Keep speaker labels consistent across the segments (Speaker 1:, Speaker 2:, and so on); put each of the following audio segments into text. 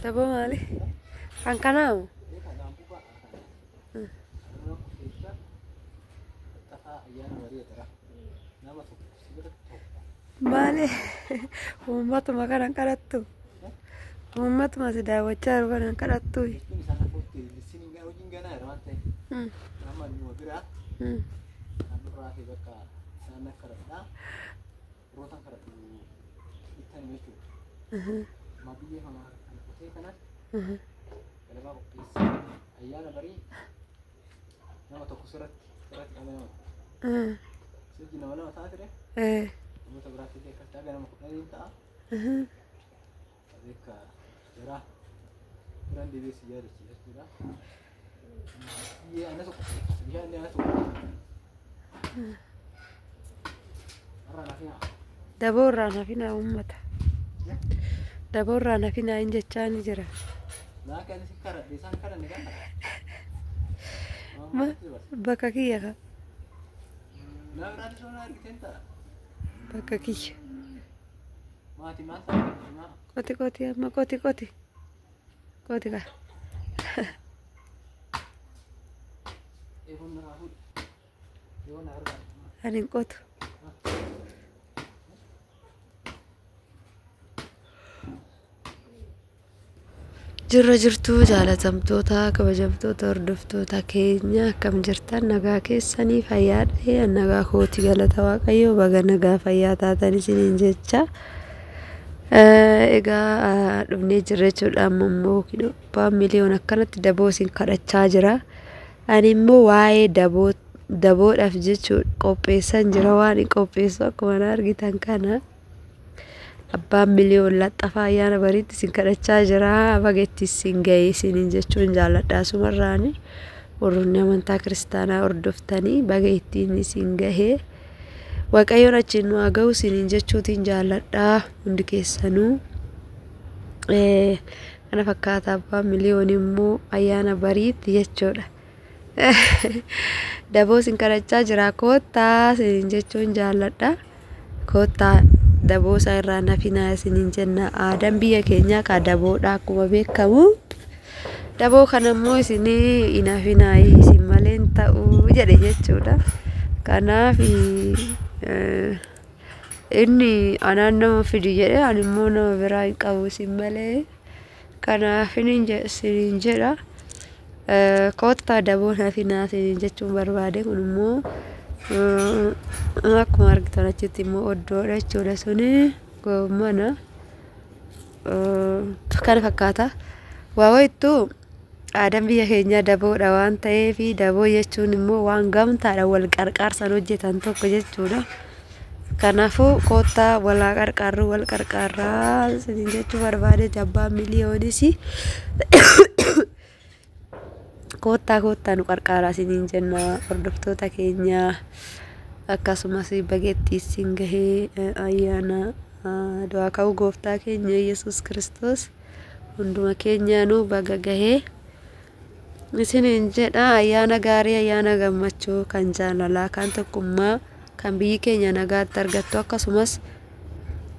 Speaker 1: Daboo maali? Kan kanaamu? Maali? Uummatuma kanan kadhattu. Uummatuma si daawwachaa jiru kanan kadhattu. Daboo irraa nafinaa uummata. Daboo irraa nafinaa hin jechaa ni jira. Bakka kiyya ka. Bakka kiyya. Koti amma koti. Koti ka. Ani hin qotu. Jirra jirtuu jaalatamtoota kabajamtoota hordoftoota keenya akkam jirtan nagaa keessanii fayyaadha nagaa kooti galata waaqayyoo baga nagaa fayyaa taatan isiniin jecha egaa dhufnee jirra jechuudha ammoo kiloobaan miliyoon akkanatti daboo isin kadhachaa jira ani immoo waa'ee daboodhaaf jechuudha qopheessan jira waan qopheessu akkuma argitan kana abbaan miliyoon laxxafaa ayyaana bariitti isin kadhachaa jira bageetti isin ga'ee isiniin jechuun jaalladhaa sumarraani warroonni amantaa kiristaanaa hordoftanii bageettiin isin gahee waaqayyoon achiin nu haa ga'u isiniin jechuutiin jaalladhaa hundi keessanuu kana fakkaata abbaan miliyoon immoo ayyaana bariitti jechuudha daboo isin kadhachaa jira koottaa isiniin jechuun jaalladhaa koottaa daboo isaa irraa nafinaa isiniin jenna aadaan biyya keenyaa ka daboodha akkuma beekamu daboo kanammoo isinii nafinaa isin malee hin ta'u jedhe jechuudha kanaaf inni anaan nama fidi jedhe ani immoo nama biraa hin qabu isin malee kanaaf isiniin jedha koottaa daboo nafinaa isiniin jechuun barbaade kun immoo akkuma argitan achitti immoo oddoodha jechuudha suni goomana kana fakkaata waa wayittuu aadaan biyya keenyaa daboodha waan ta'eef daboo jechuun immoo waan gamtaadha wal qarqaarsan hojjetan tokko jechuudha kanaafuu koottaa walaa qarqaarru wal qarqaarraa isiniin jechuu barbaade abbaan miliyoonis koottaa nu qarqaaraa isiniin jenna hordoftoota keenyaa akkasumas bageetti isin gahee ayyaana du'aa ka'uu gooftaa keenya Yesuus Kiristoos hunduma keenyaanuu baga gahee isiniin jedha ayyaana gaarii ayyaana gammachuu kan jaalalaa kan tokkummaa kan biyyi keenya nagaatti argattu akkasumas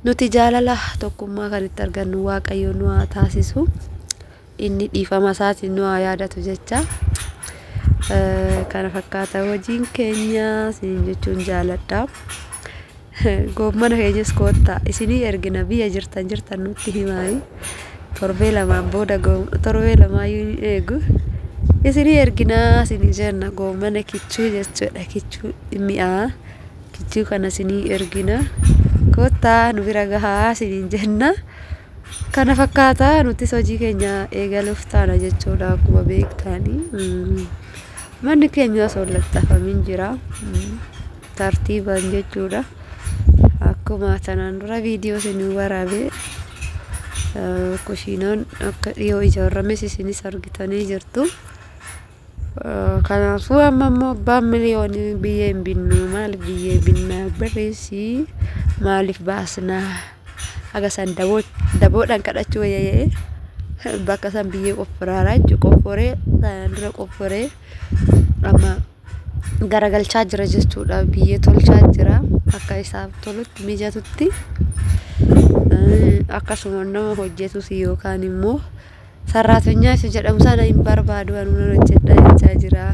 Speaker 1: nuti jaalala tokkummaa kan itti argannu waaqayyo nu haa taasisu inni dhiifama isaatiin nu haa yaadatu jecha kana fakkaata hojiin keenya isiniin jechuun jaalladha goommana keenyas koottaa isinii ergina biyya jirtan nutti himaayi torbee lamaan booda torbee lamaayyuu eegu isinii erginaa isinii jenna goommana kichuu jechuudha kichuu mi'aa kichuu kana isinii ergina koottaa nu bira gahaa isiniin jenna kana fakkaata nutis hojii keenya eegaluuf taana jechuudha akkuma beektanii manni keenya osoo laxxafamin jira tartiibaan jechuudha akkuma tanaan dura viidiyoo isinii waraabe kushiinoon akka dhiyoo ijaarames isinis argitanii jirtu kanaafuu amma immoo abbaan miliyoon biyya hin binnu maaliif biyya binnaa barreessii maaliif baasnaa agasan daboodhaan kadhachuu wayyee bakka san biyyee qoffaraara jechuudha qofforee dura qofforee amma garagalchaa jira jechuudha biyyee tolchaa jira akka isaaf tolutti mijatutti akkasuma nama hojjetus yookaan immoo sarraatanya isa jedhamu sana hin barbaadu anuun hojjedha jechaa jira.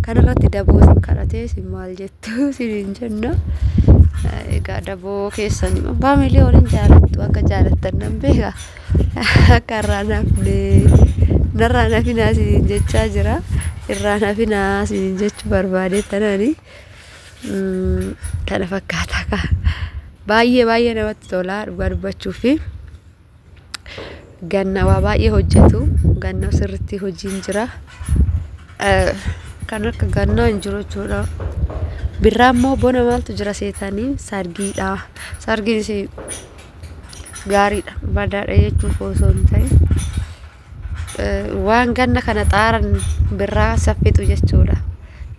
Speaker 1: Kanarratti daboo sin kadhatee sin maal jettu sin jenna. Egaa daboo keessan abbaa miilii waliin jaalattu akka jaalattan nan beeka. Akka irraa narraa nafinaa sin jechaa jira. Irraa nafinaa sin jechuu barbaade tanani kana fakkaata ka. Baay'ee namatti tola dhugaa dubbachuu fi ganna waa baay'ee hojjetu ganna sirriitti hojiin jira. Kan akka gannaa hin jiru jechuudha. Birraa immoo bona maaltu jira seetanii sargiidha. Sargiinis gaariidha badaadha jechuuf osoo hin ta'in waan ganna kana xaaran birraa saffitu jechuudha.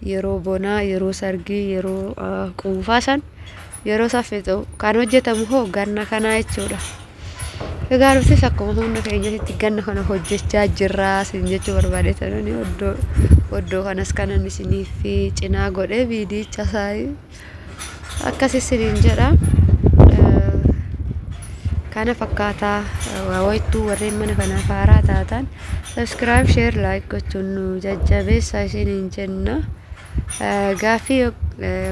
Speaker 1: Yeroo bonaa, yeroo sargii, yeroo quufaa san yeroo saffitu kan hojjetamu hoo ganna kanaa jechuudha. Egaa nuti akkuma humna keenyatti ganna kana hojjechaa jirra sin jechuu barbaade tanani oddoo kanas kanan isiniif cinaa godhee viidiyicha saayii akkas isiniin jedha. Kana fakkaataa waa wayittuu warreen mana kanaaf haaraa taatan subscribe, share, like gochuun nu jajjabeessaa isiniin jenna. Gaaffii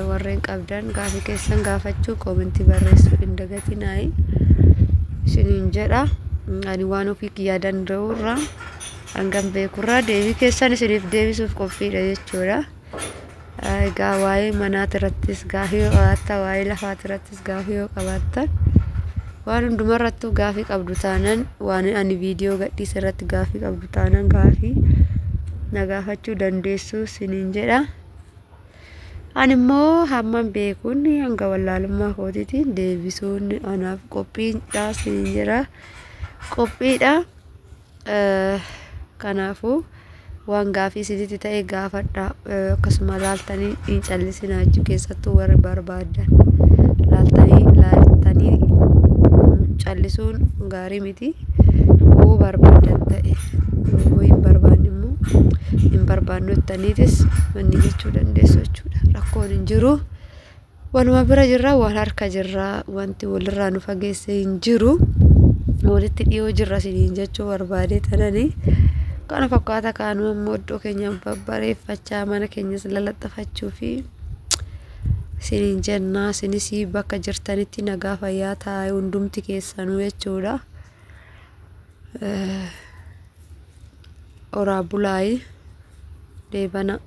Speaker 1: warreen qabdan gaaffii keessan gaafachuu komentii barreessuu hin dagatinaa isiniin jedha. Ani waan ofii kiyyaa danda'urraa hangam beekurraa deebii keessan isiniif deebisuuf qophiidha jechuudha. Egaa waa'ee manaati irrattis gaaffii yoo qabaattan, waa'ee lafaati irrattis gaaffii yoo qabaattan, waan hundumarrattuu gaaffii qabdu taanan, waan ani viidiyoo gadhiise irratti gaaffii qabdu taanan gaaffii na gaafachuu dandeessu isiniin jedha. Ani immoo hamman beekuun hanga wallaalummaa kootiitiin deebisuun anaaf qophiidha isiniin jedha. Qophiidha. Kanaafuu waan gaaffii isinitti ta'e gaafadha. Akkasuma laaltanii hin callisinaa jechuu keessattuu warri barbaadan laaltanii callisuun gaarii miti. Yoo barbaadan ta'e yoo hin barbaanne immoo hin barbaannu jettaniitis manni jechuu dandeessu jechuudha. Rakkoon hin jiru. Waluma bira jirra, wal harka jirra, wanti walirraa nu fageesse hin jiru. Walitti dhiyoo jirra isiniin jechuu barbaade tanani. Kana fakkaata kaanuu ammoo iddoo keenya babbareeffachaa mana keenyas lalaxxafachuu fi isiniin jenna. Isinis bakka jirtanitti nagaa fayyaa taa'e hundumti keessanuu jechuudha. Oraa bulaayi deebana.